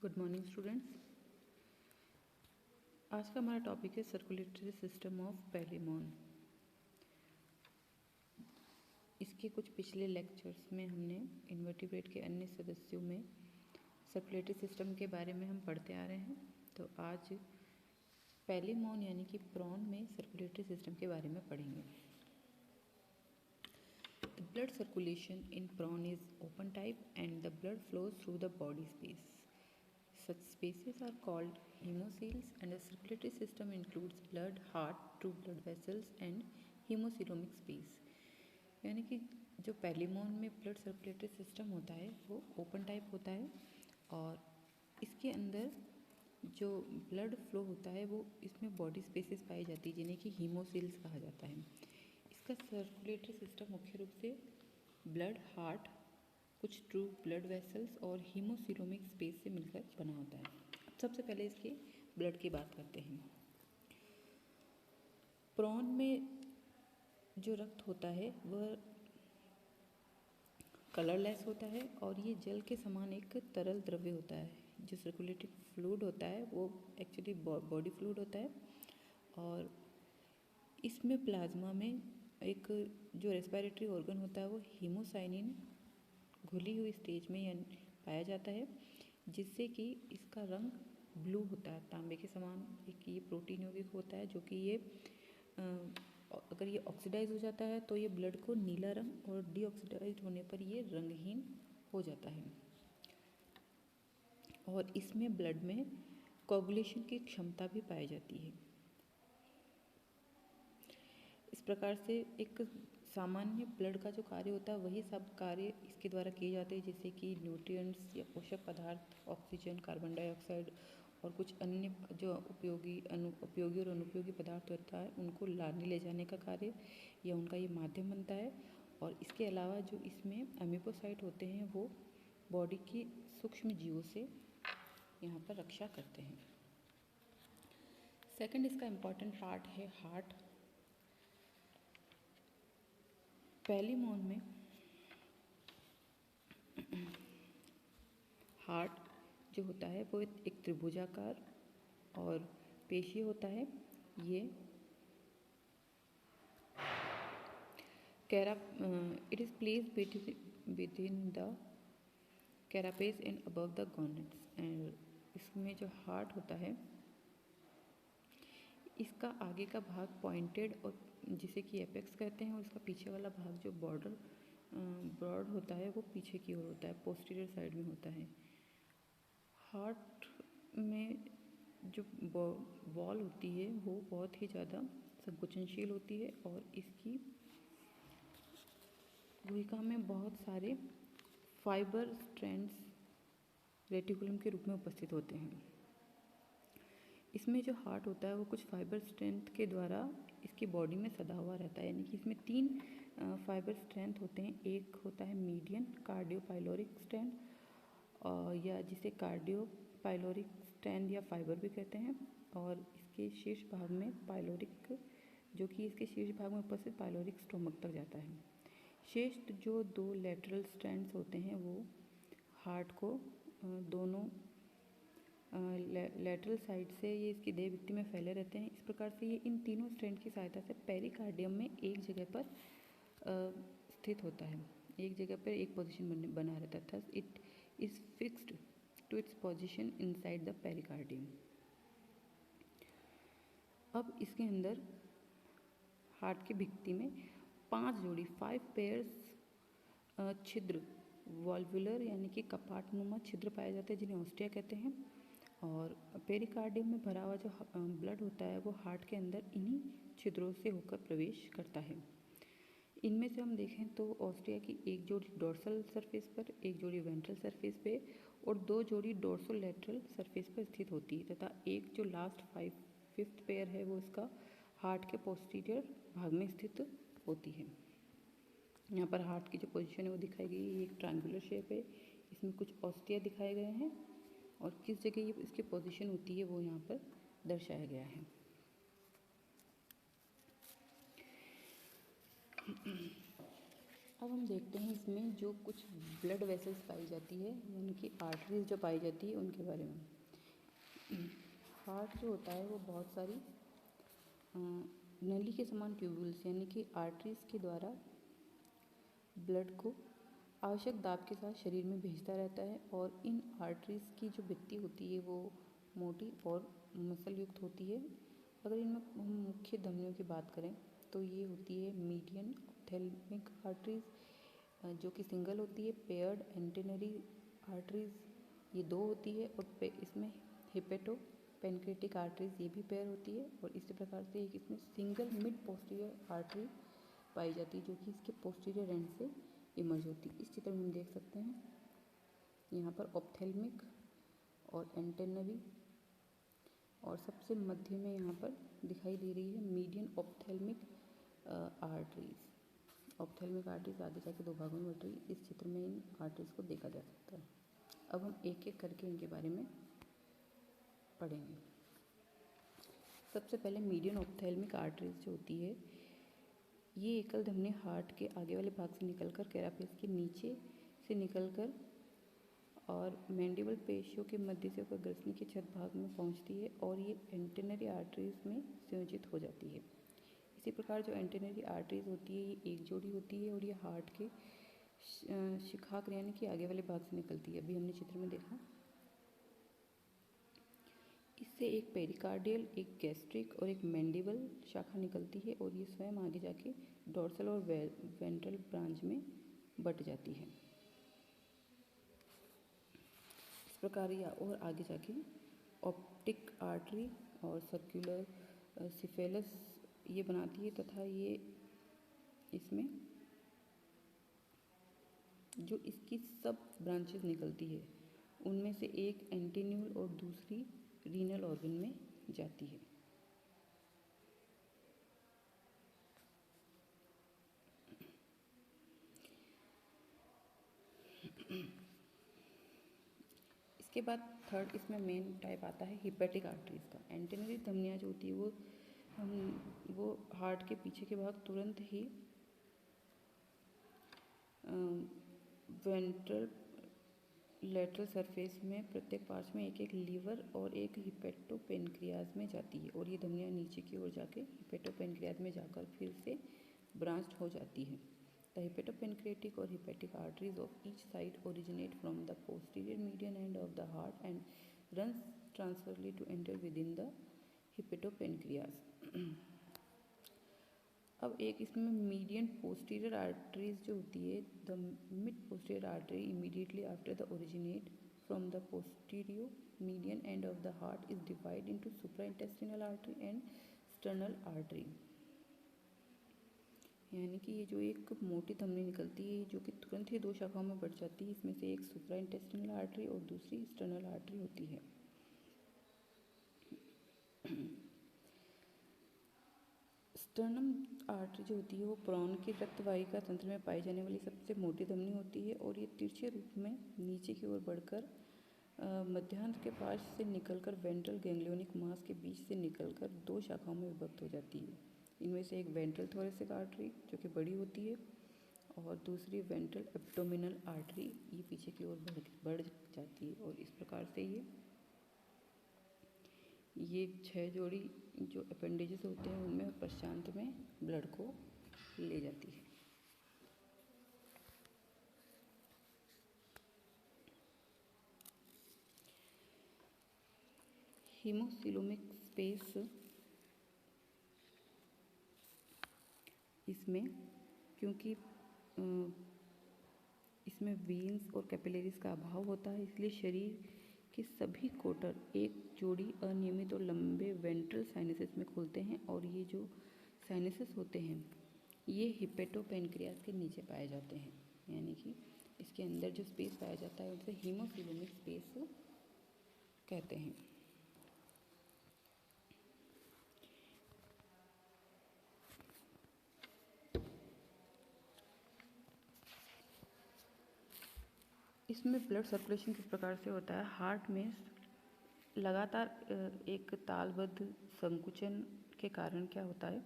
Good morning students. आज का हमारा टॉपिक है सर्कुलेटरी सिस्टम ऑफ पैलिमोन। इसके कुछ पिछले लेक्चर्स में हमने इन्वर्टिब्रेट के अन्य सदस्यों में सर्कुलेटरी सिस्टम के बारे में हम पढ़ते आ रहे हैं। तो आज पैलिमोन यानी कि प्रॉन में सर्कुलेटरी सिस्टम के बारे में पढ़ेंगे। The blood circulation in prawn is open type and the blood flows through the body space. Such spaces are called hemocoels and the circulatory system includes blood, heart, true blood vessels and hemocoelomic space. यानी कि जो पैलिमोन में blood circulatory system होता है वो open type होता है और इसके अंदर जो ब्लड फ्लो होता है वो इसमें बॉडी स्पेसेस पाई जाती है जिन्हें कि हीमोसील्स कहा जाता है। इसका सर्कुलेटरी सिस्टम मुख्य रूप से ब्लड, हार्ट, कुछ ट्रू ब्लड वेसल्स और हीमोसीरोमिक स्पेस से मिलकर बना होता है। अब सबसे पहले इसके ब्लड की बात करते हैं। प्रॉन में जो रक्त होता है वह कलरलेस होता है और ये जल के समान एक तरल द्रव्य होता है। जो सर्कुलेटरी फ्लूइड होता है वो एक्चुअली बॉडी फ्लूइड होता है और इसमें प्लाज्मा में एक जो रेस्पिरेटरी ऑर्गन होता है वो हीमोसाइनिन घुली हुई स्टेज में पाया जाता है, जिससे कि इसका रंग ब्लू होता है, तांबे के समान। एक ये प्रोटीन यौगिक होता है जो कि ये अगर ये ऑक्सीडाइज हो जाता है तो ये ब्लड को नीला रंग और डीऑक्सीडाइज होने पर ये रंगहीन हो जाता है। और इसमें ब्लड में कोगुलेशन की क्षमता भी पाई जाती है। इस प्रकार से एक सामान्य ब्लड का जो कार्य होता है वही सब कार्य इसके द्वारा किए जाते हैं, जैसे कि न्यूट्रिएंट्स या पोषक पदार्थ, ऑक्सीजन, कार्बन डाइऑक्साइड और कुछ अन्य जो उपयोगी और अनुपयोगी पदार्थ होता है उनको लाने ले जाने का कार्य या उनका ये माध्यम बनता है। और इसके अलावा जो इसमें एमिपोसाइट होते हैं वो बॉडी की सूक्ष्म जीवों से यहाँ पर रक्षा करते हैं। सेकंड इसका इम्पॉर्टेंट पार्ट है हार्ट। पैलिमोन में हार्ट जो होता है वो एक त्रिभुजाकार और पेशी होता है। ये it is placed within the carapace and above the gonads. And इसमें जो हार्ट होता है इसका आगे का भाग पॉइंटेड और जिसे कि एपेक्स कहते हैं, और इसका पीछे वाला भाग जो ब्रॉड होता है वो पीछे की ओर होता है, पोस्टीरियर साइड में होता है। हार्ट में जो वॉल होती है वो बहुत ही ज़्यादा संकुचनशील होती है और इसकी गुहिका में बहुत सारे फाइबर स्ट्रैंड्स रेटिकुलम के रूप में उपस्थित होते हैं। इसमें जो हार्ट होता है वो कुछ फाइबर स्ट्रेंथ के द्वारा इसकी बॉडी में सदा हुआ रहता है, यानी कि इसमें 3 फाइबर स्ट्रेंथ होते हैं। एक होता है मीडियन कार्डियोपाइलोरिक स्ट्रैंड या जिसे कार्डियोपाइलोरिक स्ट्रैंड या फाइबर भी कहते हैं, और इसके शीर्ष भाग में पाइलोरिक, जो कि इसके शीर्ष भाग में उपस्थित पाइलोरिक स्टोमक तक जाता है। शेष जो 2 लेटरल स्ट्रैंड्स होते हैं वो हार्ट को दोनों लेटरल साइड से ये इसकी देह भित्ति में फैले रहते हैं। इस प्रकार से ये इन तीनों स्ट्रैंड की सहायता से पेरिकार्डियम में एक जगह पर स्थित होता है, एक जगह पर एक पोजीशन बना रहता है। Thus it is fixed to its position inside the pericardium. अब इसके अंदर हार्ट की भित्ति में 5 पेयर्स छिद्र वॉल्वुलर यानी कि कपाटनुमा छिद्र पाए जाते हैं, जिन्हें ऑस्टिया कहते हैं। और पेरिकार्डियम में भरा हुआ जो ब्लड होता है वो हार्ट के अंदर इन्हीं छिद्रों से होकर प्रवेश करता है। इनमें से हम देखें तो ऑस्टिया की एक जोड़ी डोर्सल सरफेस पर, एक जोड़ी वेंट्रल सरफेस पे और 2 जोड़ी डोर्सोलैटरल सरफेस पर स्थित होती है, तथा एक जो लास्ट 5th पेयर है वो इसका हार्ट के पोस्टीरियर भाग में स्थित होती है। यहाँ पर हार्ट की जो पोजीशन है वो दिखाई गई है, एक ट्रायंगुलर शेप है, इसमें कुछ ऑस्टिया दिखाए गए हैं और किस जगह ये इसकी पोजीशन होती है वो यहाँ पर दर्शाया गया है। अब हम देखते हैं इसमें जो कुछ ब्लड वेसल्स पाई जाती है, यानी कि आर्टरीज जो पाई जाती है उनके बारे में। हार्ट जो होता है वो बहुत सारी नली के समान ट्यूब्यूल्स यानी कि आर्टरीज के द्वारा ब्लड को आवश्यक दाब के साथ शरीर में भेजता रहता है, और इन आर्टरीज की जो भित्ति होती है वो मोटी और मसल युक्त होती है। अगर इनमें हम मुख्य धमनियों की बात करें तो ये होती है मीडियन ऑप्थेल्मिक आर्टरीज, जो कि सिंगल होती है। पेयर्ड एंटेनरी आर्टरीज ये 2 होती है, और इसमें हिपेटो पेनक्रेटिक आर्टरीज ये भी पेयर होती है। और इसी प्रकार से एक इसमें सिंगल मिड पोस्टीरियर आर्टरी पाई जाती है, जो कि इसके पोस्टीरियर एंड से इमर्ज होती है। इस चित्र में हम देख सकते हैं यहाँ पर ऑप्थेल्मिक और एंटेनरी, और सबसे मध्य में यहाँ पर दिखाई दे रही है median ophthalmic arteries. Ophthalmic arteries आगे जाके 2 भागों में बट रही, इस चित्र में इन आर्टरीज को देखा जा सकता है। अब हम एक एक करके इनके बारे में पढ़ेंगे। सबसे पहले मीडियन ऑप्थेल्मिक आर्टरीज जो होती है, ये एकल धमनी हार्ट के आगे वाले भाग से निकलकर कैरापेस के नीचे से निकलकर और मैंडिबल पेशियों के मध्य से होकर ग्रसनी के छठ भाग में पहुंचती है, और ये एंटेनरी आर्टरीज में संयोजित हो जाती है। इसी प्रकार जो एंटेनरी आर्टरीज होती है ये एक जोड़ी होती है, और ये हार्ट के शिखाग्र यानी कि आगे वाले भाग से निकलती है। अभी हमने चित्र में देखा। इससे एक पेरिकार्डियल, एक गैस्ट्रिक और एक मैंडिबल शाखा निकलती है, और ये स्वयं आगे जाके डोर्सल और वेंट्रल ब्रांच में बट जाती है। इस प्रकार ये और आगे जाके ऑप्टिक आर्टरी और सर्कुलर सिफेलस ये बनाती है, तथा ये इसमें जो इसकी सब ब्रांचेस निकलती है उनमें से एक एंटीन्यूल और दूसरी रीनल ऑर्गन में जाती है। इसके बाद थर्ड इसमें मेन टाइप आता है हिपेटिक आर्टरीज का। एंटेनरी धमनियाँ जो होती है वो हार्ट के पीछे के भाग तुरंत ही वेंट्रल लेटरल सरफेस में प्रत्येक पार्श्व में एक एक लीवर और एक हिपेटोपेनक्रियाज में जाती है, और ये धमनियाँ नीचे की ओर जाके हिपेटोपेनक्रियाज में जाकर फिर से ब्रांच्ड हो जाती है। द हिपेटोपेनक्रेटिक और hepatic arteries of each side originate from the posterior median end of the heart and runs transversely to enter within the hepatopancreas. अब एक इसमें मीडियन पोस्टीरियर आर्टरीज जो होती है, the mid posterior artery immediately after the originate from the posterior median end of the heart is divide into supraintestinal artery and sternal artery. यानी कि ये जो एक मोटी धमनी निकलती है जो कि तुरंत ही 2 शाखाओं में बढ़ जाती है, इसमें से एक सुप्राइंटेस्टिनल आर्टरी और दूसरी स्टर्नल आर्टरी होती है। स्टर्नम आर्टरी जो होती है वो प्राण की रक्तवाहिका तंत्र में पाई जाने वाली सबसे मोटी धमनी होती है, और ये तिरछे रूप में नीचे की ओर बढ़कर मध्यांत के पास से निकलकर वेंट्रल गैंग्लियोनिक मास के बीच से निकलकर 2 शाखाओं में विभक्त हो जाती है। इनमें से एक वेंट्रल थोरेसिक आर्टरी जो कि बड़ी होती है, और दूसरी वेंट्रल एब्डोमिनल आर्टरी ये पीछे की ओर बढ़ जाती है। और इस प्रकार से ये 6 जोड़ी जो अपेंडेजेस होते हैं उनमें पश्चांत में ब्लड को ले जाती है। हीमोसिलोमिक स्पेस इसमें, क्योंकि इसमें वेन्स और कैपिलरीज का अभाव होता है, इसलिए शरीर के सभी कोटर एक जोड़ी अनियमित और लंबे वेंट्रल साइनसेस में खुलते हैं, और ये जो साइनसेस होते हैं ये हिपेटोपेनक्रियाज के नीचे पाए जाते हैं। यानी कि इसके अंदर जो स्पेस पाया जाता है उसे हीमोसिलोमिक स्पेस कहते हैं। इसमें ब्लड सर्कुलेशन किस प्रकार से होता है? हार्ट में लगातार एक तालबद्ध संकुचन के कारण क्या होता है,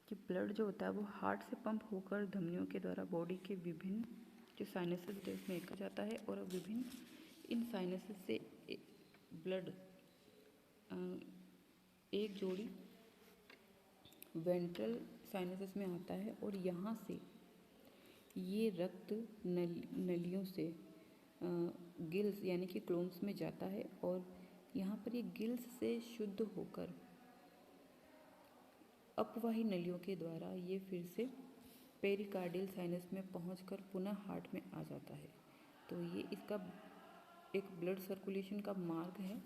कि ब्लड जो होता है वो हार्ट से पंप होकर धमनियों के द्वारा बॉडी के विभिन्न जो साइनसेस होते हैं उसमें एकत्र जाता है और विभिन्न इन साइनसेस से ब्लड एक जोड़ी वेंट्रल साइनसेस में आता है और यहाँ से ये रक्त नलियों से गिल्स यानी कि क्लोम्स में जाता है और यहाँ पर ये गिल्स से शुद्ध होकर अपवाही नलियों के द्वारा ये फिर से पेरिकार्डियल साइनस में पहुंचकर पुनः हार्ट में आ जाता है। तो ये इसका एक ब्लड सर्कुलेशन का मार्ग है।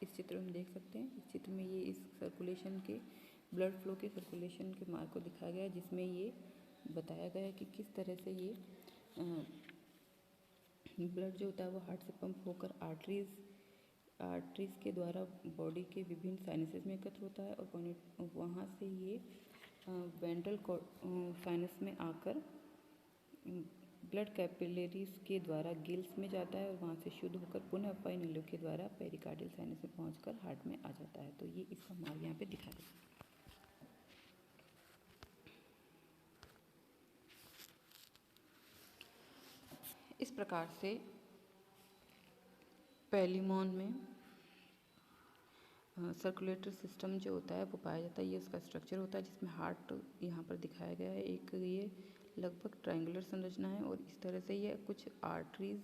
इस चित्र में देख सकते हैं, इस चित्र में ये इस सर्कुलेशन के ब्लड फ्लो के सर्कुलेशन के मार्ग को दिखाया गया है, जिसमें ये बताया गया है कि किस तरह से ये ब्लड जो होता है वो हार्ट से पंप होकर आर्टरीज के द्वारा बॉडी के विभिन्न साइनसेस में एकत्र होता है और वहाँ से ये वेंट्रल साइनस में आकर ब्लड कैपिलरीज के द्वारा गिल्स में जाता है और वहाँ से शुद्ध होकर पुनः अपवाही नलियों के द्वारा पेरिकार्डियल साइनस में पहुँचकर हार्ट में आ जाता है। तो ये इसका मार्ग यहाँ पे दिखा गया। इस प्रकार से पैलिमॉन में सर्कुलेटरी सिस्टम जो होता है वो पाया जाता है। ये उसका स्ट्रक्चर होता है जिसमें हार्ट यहाँ पर दिखाया गया है। एक ये लगभग ट्रायंगुलर संरचना है और इस तरह से ये कुछ आर्टरीज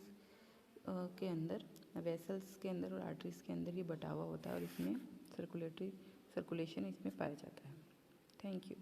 के अंदर, वेसल्स के अंदर और आर्टरीज के अंदर ये बटा हुआ होता है और इसमें सर्कुलेशन इसमें पाया जाता है। Thank you.